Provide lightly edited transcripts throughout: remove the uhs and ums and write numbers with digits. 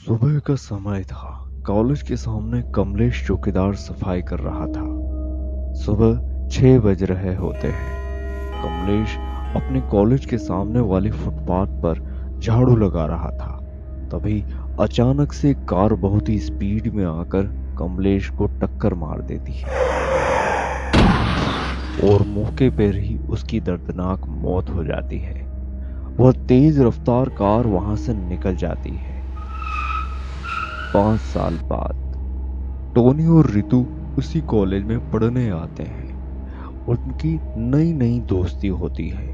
सुबह का समय था। कॉलेज के सामने कमलेश चौकीदार सफाई कर रहा था। सुबह 6 बज रहे होते हैं। कमलेश अपने कॉलेज के सामने वाली फुटपाथ पर झाड़ू लगा रहा था। तभी अचानक से एक कार बहुत ही स्पीड में आकर कमलेश को टक्कर मार देती है और मौके पर ही उसकी दर्दनाक मौत हो जाती है। वह तेज रफ्तार कार वहां से निकल जाती है। 5 साल बाद टोनी और रितु उसी कॉलेज में पढ़ने आते हैं। उनकी नई नई दोस्ती होती है।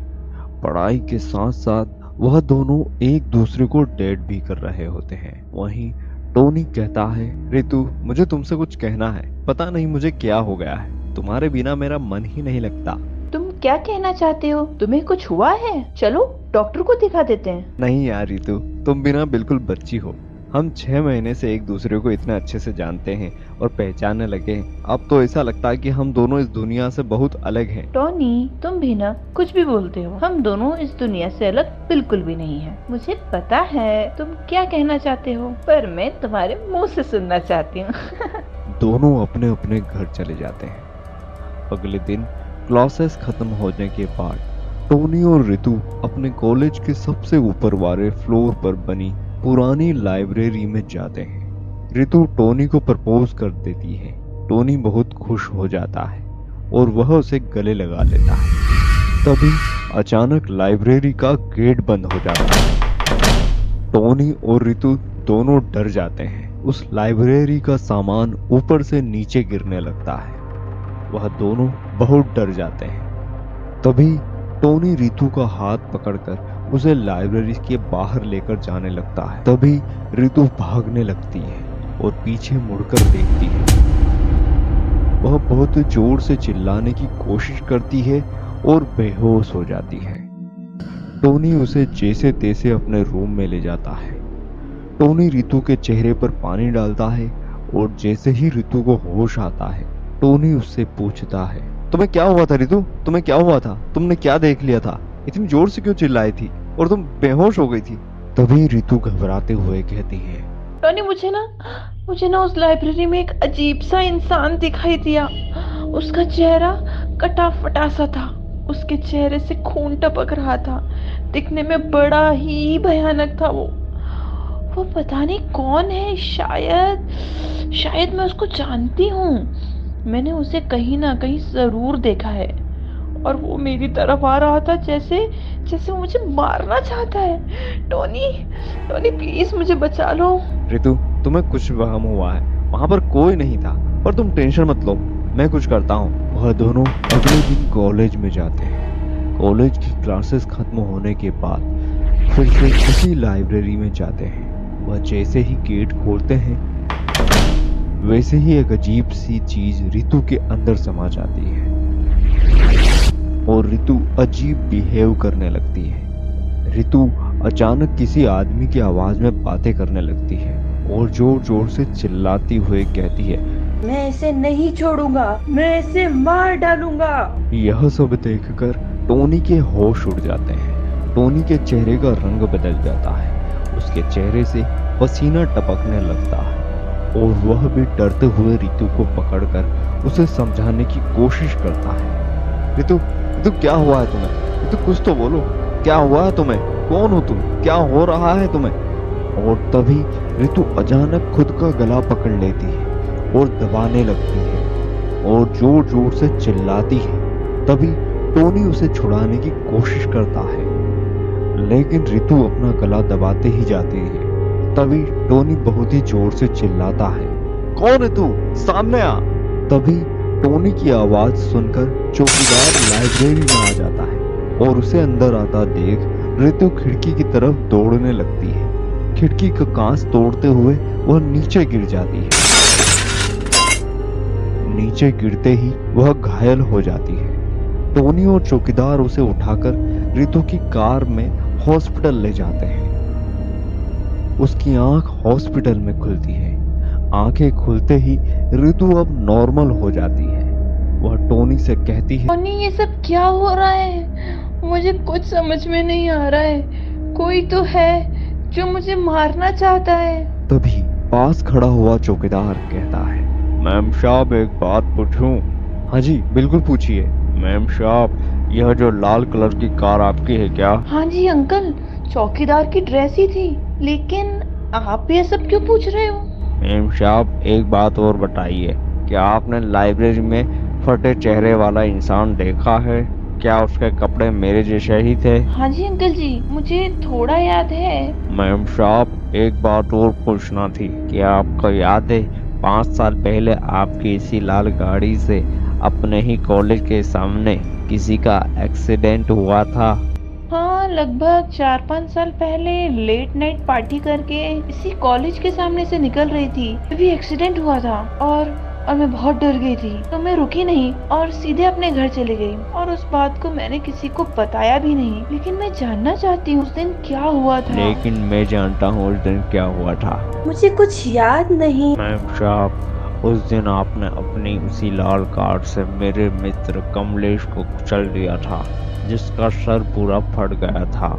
पढ़ाई के साथ साथ वह दोनों एक दूसरे को डेट भी कर रहे होते हैं। वहीं टोनी कहता है, रितु मुझे तुमसे कुछ कहना है। पता नहीं मुझे क्या हो गया है, तुम्हारे बिना मेरा मन ही नहीं लगता। तुम क्या कहना चाहते हो? तुम्हें कुछ हुआ है? चलो डॉक्टर को दिखा देते हैं। नहीं यार रितु, तुम बिना बिल्कुल बच्ची हो। हम 6 महीने से एक दूसरे को इतना अच्छे से जानते हैं और पहचानने लगे हैं। अब तो ऐसा लगता है कि हम दोनों इस दुनिया से बहुत अलग हैं। टोनी, तुम भी ना कुछ भी बोलते हो। हम दोनों इस दुनिया से अलग बिल्कुल भी नहीं है। मुझे पता है तुम क्या कहना चाहते हो, पर मैं तुम्हारे मुंह से सुनना चाहती हूँ। दोनों अपने अपने घर चले जाते हैं। अगले दिन क्लासेस खत्म होने के बाद टोनी और रितु अपने कॉलेज के सबसे ऊपर वाले फ्लोर पर बनी पुरानी लाइब्रेरी में जाते हैं। रितु टोनी को प्रपोज कर देती है। टोनी बहुत खुश हो जाता है और वह उसे गले लगा लेता है। तभी अचानक लाइब्रेरी का गेट बंद हो जाता है। टोनी और रितु दोनों डर जाते हैं। उस लाइब्रेरी का सामान ऊपर से नीचे गिरने लगता है। वह दोनों बहुत डर जाते हैं। तभी टोनी रितु का हाथ पकड़कर उसे लाइब्रेरी के बाहर लेकर जाने लगता है। तभी रितु भागने लगती है और पीछे मुड़कर देखती है। वह बहुत जोर से चिल्लाने की कोशिश करती है और बेहोश हो जाती है। टोनी उसे जैसे तैसे अपने रूम में ले जाता है। टोनी रितु के चेहरे पर पानी डालता है और जैसे ही रितु को होश आता है, टोनी उससे पूछता है, तुम्हें क्या हुआ था रितु? तुम्हें क्या हुआ था? तुमने क्या देख लिया था? इतनी जोर से क्यों चिल्लाई थी और तुम बेहोश हो गई थी? तभी रितु घबराते हुए कहती है, टोनी, मुझे ना उस लाइब्रेरी में एक अजीब सा इंसान दिखाई दिया। उसका चेहरा कटा फटा सा था। उसके चेहरे से खून टपक रहा था। दिखने में बड़ा ही भयानक था वो पता नहीं कौन है। शायद मैं उसको जानती हूँ। मैंने उसे कहीं ना कहीं जरूर देखा है और वो मेरी तरफ आ रहा था, जैसे जैसे वो मुझे मारना चाहता है। टोनी, टोनी प्लीज मुझे बचा लो। रितु तुम्हें कुछ वहम हुआ है, वहां पर कोई नहीं था। पर तुम टेंशन मत लो, मैं कुछ करता हूँ। वह दोनों अगले दिन कॉलेज में जाते हैं। कॉलेज की क्लासेस खत्म होने के बाद फिर से उसी लाइब्रेरी में जाते हैं। वह जैसे ही गेट खोलते हैं, वैसे ही एक अजीब सी चीज रितु के अंदर समा जाती है और रितु अजीब बिहेव करने लगती है। रितु अचानक किसी आदमी की आवाज में बातें करने लगती है और जोर जोर से चिल्लाती हुए कहती है, मैं इसे नहीं छोड़ूंगा, मैं इसे मार डालूंगा। यह सब देखकर टोनी के होश उड़ जाते हैं। टोनी के चेहरे का रंग बदल जाता है। उसके चेहरे से पसीना टपकने लगता है और वह भी डरते हुए रितु को पकड़कर उसे समझाने की कोशिश करता है। रितु, रितु क्या हुआ है तुम्हें? रितु कुछ तो बोलो, क्या हुआ है तुम्हें? कौन हो तुम? क्या हो रहा है तुम्हें? और तभी रितु अचानक खुद का गला पकड़ लेती है और दबाने लगती है और जोर जोर से चिल्लाती है। तभी टोनी उसे छुड़ाने की कोशिश करता है, लेकिन रितु अपना गला दबाते ही जाती है। तभी टोनी बहुत ही जोर से चिल्लाता है, कौन है तू? सामने आ। तभी टोनी की आवाज सुनकर चौकीदार लाइब्रेरी में आ जाता है और उसे अंदर आता देख रितु खिड़की की तरफ दौड़ने लगती है। खिड़की का कांच तोड़ते हुए वह नीचे गिर जाती है। नीचे गिरते ही वह घायल हो जाती है। टोनी और चौकीदार उसे उठाकर रितु की कार में हॉस्पिटल ले जाते हैं। उसकी आंख हॉस्पिटल में खुलती है। आंखें खुलते ही रितु अब नॉर्मल हो जाती है। वह टोनी से कहती है, टोनी, ये सब क्या हो रहा है? मुझे कुछ समझ में नहीं आ रहा है। कोई तो है जो मुझे मारना चाहता है। तभी पास खड़ा हुआ चौकीदार कहता है, मैम साहब एक बात पूछूं? हाँ जी बिल्कुल पूछिए। मैम साहब, यह जो लाल कलर की कार आपकी है क्या? हाँ जी अंकल, चौकीदार की ड्रेस ही थी। लेकिन आप ये सब क्यों पूछ रहे हो? मैम साहब एक बात और बताइए, क्या आपने लाइब्रेरी में फटे चेहरे वाला इंसान देखा है? क्या उसके कपड़े मेरे जैसे ही थे? हाँ जी अंकल जी, मुझे थोड़ा याद है। मैम साहब एक बात और पूछना थी, क्या आपको याद है 5 साल पहले आपकी इसी लाल गाड़ी से अपने ही कॉलेज के सामने किसी का एक्सीडेंट हुआ था? हाँ, लगभग 4-5 साल पहले लेट नाइट पार्टी करके इसी कॉलेज के सामने से निकल रही थी, तभी एक्सीडेंट हुआ था। और मैं बहुत डर गई थी, तो मैं रुकी नहीं और सीधे अपने घर चली गई। और उस बात को मैंने किसी को बताया भी नहीं। लेकिन मैं जानना चाहती हूँ उस दिन क्या हुआ था। लेकिन मैं जानता हूँ उस दिन क्या हुआ था। मुझे कुछ याद नहीं। मैम साहब उस दिन आपने अपनी उसी लाल कार से मेरे मित्र कमलेश को कुचल दिया था, जिसका सर पूरा फट गया था।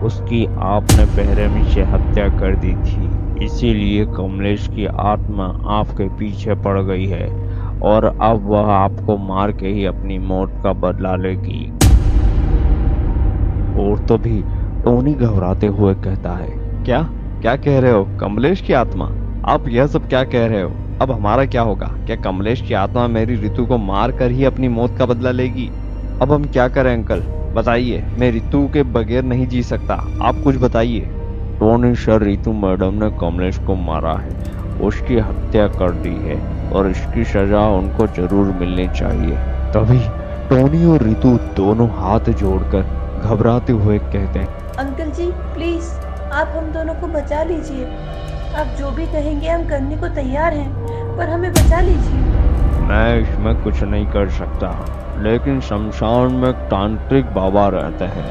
उसकी आपने बेरहमी से हत्या कर दी थी। इसीलिए कमलेश की आत्मा आपके पीछे पड़ गई है और अब वह आपको मार के ही अपनी मौत का बदला लेगी। और तभी टोनी घबराते हुए कहता है, क्या क्या कह रहे हो? कमलेश की आत्मा? आप यह सब क्या कह रहे हो? अब हमारा क्या होगा? क्या कमलेश की आत्मा मेरी ऋतु को मार कर ही अपनी मौत का बदला लेगी? अब हम क्या करें अंकल, बताइए। मैं ऋतु के बगैर नहीं जी सकता, आप कुछ बताइए। टोनी सर, ऋतु मैडम ने कमलेश को मारा है, उसकी हत्या कर दी है और इसकी सजा उनको जरूर मिलनी चाहिए। तभी टोनी और ऋतु दोनों हाथ जोड़कर घबराते हुए कहते हैं, अंकल जी प्लीज, आप हम दोनों को बचा लीजिए। आप जो भी कहेंगे हम करने को तैयार हैं, पर हमें बचा लीजिए। मैं इसमें कुछ नहीं कर सकता, लेकिन शमशान में तांत्रिक बाबा रहते हैं,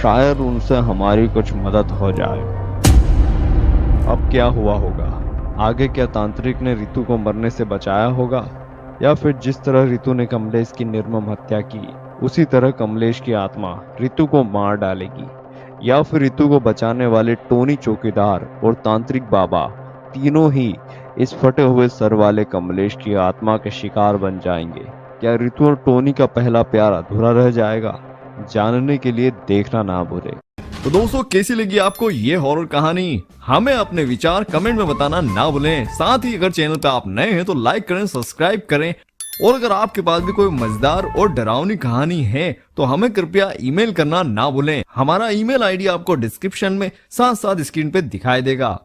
शायद उनसे हमारी कुछ मदद हो जाए। अब क्या हुआ होगा आगे? क्या तांत्रिक ने ऋतु को मरने से बचाया होगा, या फिर जिस तरह ऋतु ने कमलेश की निर्मम हत्या की उसी तरह कमलेश की आत्मा ऋतु को मार डालेगी, या फिर ऋतु को बचाने वाले टोनी चौकीदार और तांत्रिक बाबा तीनों ही इस फटे हुए सर वाले कमलेश की आत्मा के शिकार बन जाएंगे। क्या ऋतु और टोनी का पहला प्यार अधूरा रह जाएगा? जानने के लिए देखना ना भूलें। तो दोस्तों, कैसी लगी आपको ये हॉरर कहानी? हमें अपने विचार कमेंट में बताना ना भूलें। साथ ही अगर चैनल पे आप नए हैं तो लाइक करें, सब्सक्राइब करें। और अगर आपके पास भी कोई मजेदार और डरावनी कहानी है तो हमें कृपया ईमेल करना ना भूलें। हमारा ईमेल आईडी आपको डिस्क्रिप्शन में साथ साथ स्क्रीन पे दिखाई देगा।